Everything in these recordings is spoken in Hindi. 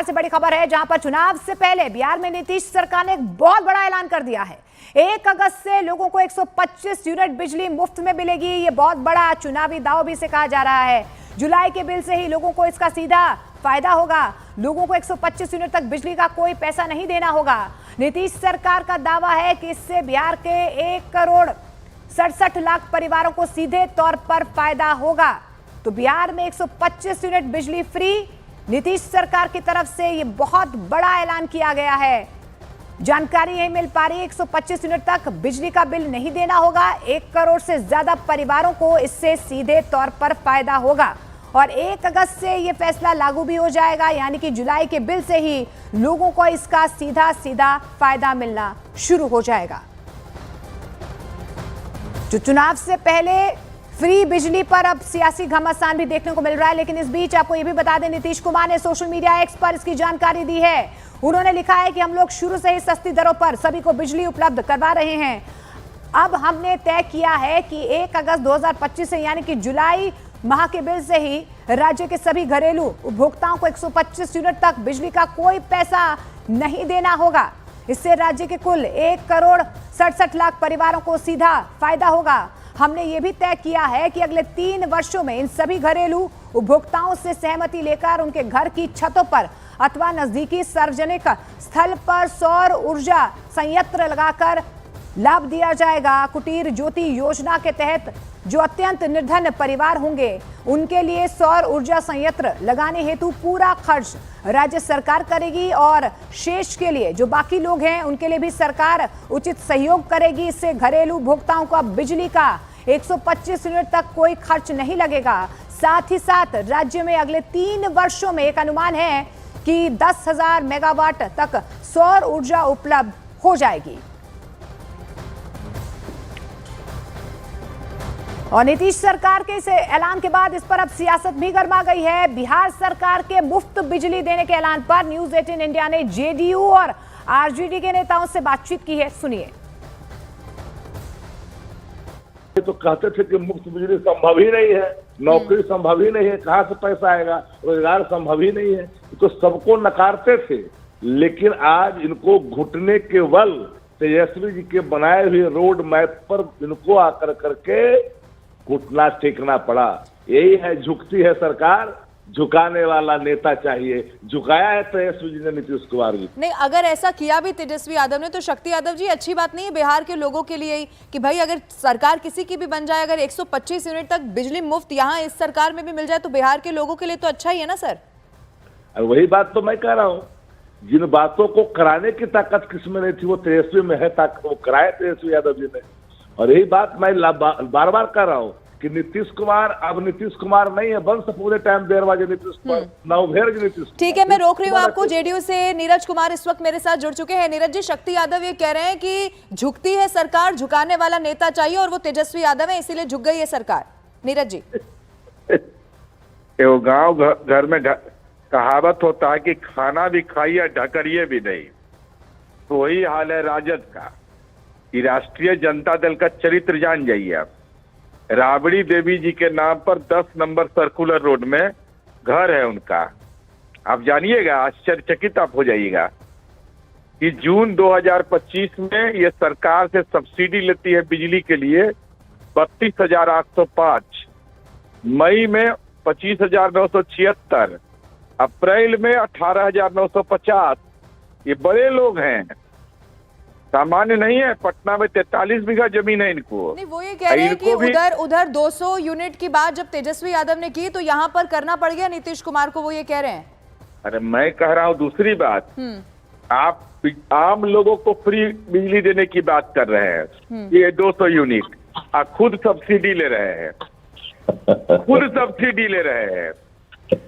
से बड़ी खबर है, जहां पर चुनाव से पहले बिहार में नीतीश सरकार ने एक बहुत बड़ा ऐलान कर दिया है। 1 अगस्त से लोगों को 125 यूनिट बिजली मुफ्त में मिलेगी। ये बहुत बड़ा चुनावी दाव भी से कहा जा रहा है। जुलाई के बिल से ही लोगों को इसका सीधा फायदा होगा। लोगों को 125 यूनिट तक बिजली का कोई पैसा नहीं देना होगा। नीतीश सरकार का दावा है कि इससे बिहार के 1,67,00,000 परिवारों को सीधे तौर पर फायदा होगा। तो बिहार में 125 यूनिट बिजली फ्री। नीतीश सरकार की तरफ से ये बहुत बड़ा ऐलान किया गया है। जानकारी यही मिल पा रही है, 125 यूनिट तक बिजली का बिल नहीं देना होगा। 1 करोड़ से ज्यादा परिवारों को इससे सीधे तौर पर फायदा होगा और 1 अगस्त से ये फैसला लागू भी हो जाएगा, यानी कि जुलाई के बिल से ही लोगों को इसका सीधा सीधा फायदा मिलना शुरू हो जाएगा। जो चुनाव से पहले फ्री बिजली पर अब सियासी घमासान भी देखने को मिल रहा है। लेकिन इस बीच आपको यह भी बता दें, नीतीश कुमार ने सोशल मीडिया एक्स पर इसकी जानकारी दी है। उन्होंने लिखा है कि हम लोग शुरू से ही सस्ती दरों पर सभी को बिजली उपलब्ध करवा रहे हैं। अब हमने तय किया है कि 1 अगस्त 2025 से, यानी कि जुलाई माह के बिल से ही राज्य के सभी घरेलू उपभोक्ताओं को 125 यूनिट तक बिजली का कोई पैसा नहीं देना होगा। इससे राज्य के कुल 1,67,00,000 परिवारों को सीधा फायदा होगा। हमने ये भी तय किया है कि अगले 3 वर्षों में इन सभी घरेलू उपभोक्ताओं से सहमति लेकर उनके घर की छतों पर अथवा नजदीकी सार्वजनिक स्थल पर सौर ऊर्जा संयंत्र लगाकर लाभ दिया जाएगा। कुटीर ज्योति योजना के तहत जो अत्यंत निर्धन परिवार होंगे उनके लिए सौर ऊर्जा संयंत्र लगाने हेतु पूरा खर्च राज्य सरकार करेगी और शेष के लिए जो बाकी लोग हैं उनके लिए भी सरकार उचित सहयोग करेगी। इससे घरेलू उपभोक्ताओं को अब बिजली का 125 यूनिट तक कोई खर्च नहीं लगेगा। साथ ही साथ राज्य में अगले 3 वर्षों में एक अनुमान है कि 10,000 मेगावाट तक सौर ऊर्जा उपलब्ध हो जाएगी। और नीतीश सरकार के इस ऐलान के बाद इस पर अब सियासत भी गर्मा गई है। बिहार सरकार के मुफ्त बिजली देने के ऐलान पर न्यूज 18 इंडिया ने जेडीयू और आरजेडी के नेताओं से बातचीत की है, सुनिए। तो कहते थे कि मुफ्त बिजली संभव ही नहीं है, नौकरी संभव ही नहीं है, कहाँ से पैसा आएगा, रोजगार संभव ही नहीं है, तो सबको नकारते थे। लेकिन आज इनको घुटने के बल तेजस्वी जी के बनाए हुए रोड मैप पर इनको आकर करके घुटना टेकना पड़ा। यही है, झुकती है सरकार, झुकाने वाला नेता चाहिए। झुकाया है तेजस्वी जी ने नीतीश कुमार जी। नहीं, अगर ऐसा किया भी तेजस्वी यादव ने तो शक्ति यादव जी अच्छी बात नहीं है बिहार के लोगों के लिए कि भाई अगर सरकार किसी की भी बन जाए, अगर 125 यूनिट तक बिजली मुफ्त यहाँ इस सरकार में भी मिल जाए तो बिहार के लोगों के लिए तो अच्छा ही है ना सर। वही बात तो मैं कह रहा हूँ, जिन बातों को कराने की ताकत किसमें नहीं थी वो तेजस्वी में है, ताकत वो कराए तेजस्वी यादव जी ने। और यही बात मैं बार बार कह रहा हूँ कि नीतीश कुमार अब नीतीश कुमार नहीं है, वंश पूरे टाइम बेरवाजे नीतीश कुमार, नवभेर नीतीश। ठीक है, मैं रोक रही हूँ आपको। जेडीयू से नीरज कुमार इस वक्त मेरे साथ जुड़ चुके हैं। नीरज जी, शक्ति यादव ये कह रहे हैं कि झुकती है सरकार, झुकाने वाला नेता चाहिए और वो तेजस्वी यादव है, इसीलिए झुक गई है सरकार। नीरज जी, गाँव घर में कहावत होता है कि खाना भी खाइए ढकरिए भी नहीं, तो वही हाल है राजद का कि राष्ट्रीय जनता दल का चरित्र जान जाइए आप। राबड़ी देवी जी के नाम पर 10 नंबर सर्कुलर रोड में घर है उनका। आप जानिएगा, आश्चर्यचकित आप हो जाइएगा कि जून 2025 में ये सरकार से सब्सिडी लेती है बिजली के लिए 32,805, मई में 25,976, अप्रैल में 18,950। ये बड़े लोग हैं, सामान्य नहीं है। पटना में 43 बीघा जमीन है इनको। नहीं, वो ये कह रहे हैं कि उधर 200 यूनिट की बात जब तेजस्वी यादव ने की तो यहाँ पर करना पड़ गया नीतीश कुमार को, वो ये कह रहे हैं। अरे मैं कह रहा हूँ दूसरी बात, आप आम लोगों को फ्री बिजली देने की बात कर रहे हैं, ये 200 यूनिट, आप खुद सब्सिडी ले रहे हैं, खुद सब्सिडी ले रहे हैं।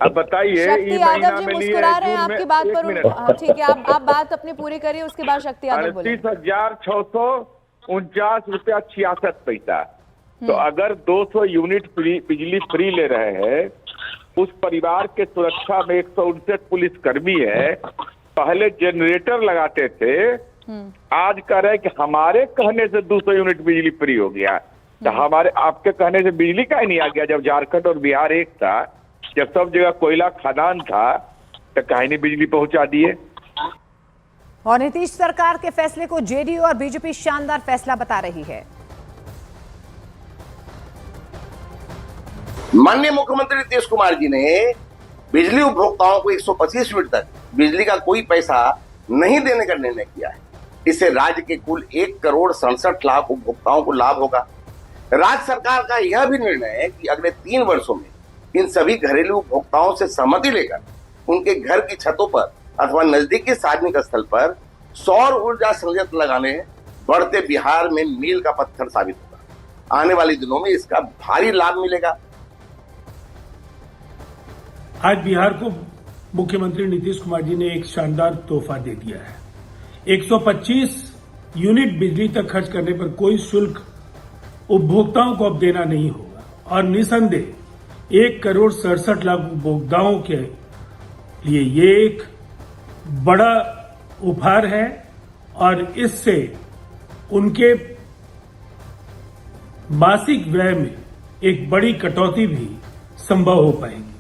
अब बताइए, शक्ति यादव जी मुस्कुरा रहे हैं आपकी बात पर। ठीक है, आप बात अपनी पूरी करिए, उसके बाद शक्ति यादव बोले। 38,649 रुपया 66 पैसा। तो अगर 200 यूनिट बिजली फ्री ले रहे हैं, उस परिवार के सुरक्षा में 159 पुलिसकर्मी है, पहले जनरेटर लगाते थे, आज कह रहे हैं कि हमारे कहने से 200 यूनिट बिजली फ्री हो गया। तो हमारे आपके कहने से बिजली का ही नहीं आ गया। जब झारखंड और बिहार एक था, जब सब जगह कोयला खदान था, तक काहे नहीं बिजली पहुंचा दिए। और नीतीश सरकार के फैसले को जेडीयू और बीजेपी शानदार फैसला बता रही है। माननीय मुख्यमंत्री नीतीश कुमार जी ने बिजली उपभोक्ताओं को 125 यूनिट तक बिजली का कोई पैसा नहीं देने का निर्णय किया है। इससे राज्य के कुल 1,67,00,000 उपभोक्ताओं को लाभ होगा। राज्य सरकार का यह भी निर्णय है कि अगले 3 वर्षों में इन सभी घरेलू उपभोक्ताओं से सहमति लेकर उनके घर की छतों पर अथवा नजदीकी सार्वजनिक स्थल पर सौर ऊर्जा संयंत्र लगाने बढ़ते बिहार में मील का पत्थर साबित होगा। आने वाले दिनों में इसका भारी लाभ मिलेगा। आज बिहार को मुख्यमंत्री नीतीश कुमार जी ने एक शानदार तोहफा दे दिया है। 125 यूनिट बिजली तक खर्च करने पर कोई शुल्क उपभोक्ताओं को अब देना नहीं होगा और निसंदेह 1,67,00,000 उपभोक्ताओं के लिए ये एक बड़ा उपहार है और इससे उनके मासिक व्यय में एक बड़ी कटौती भी संभव हो पाएगी।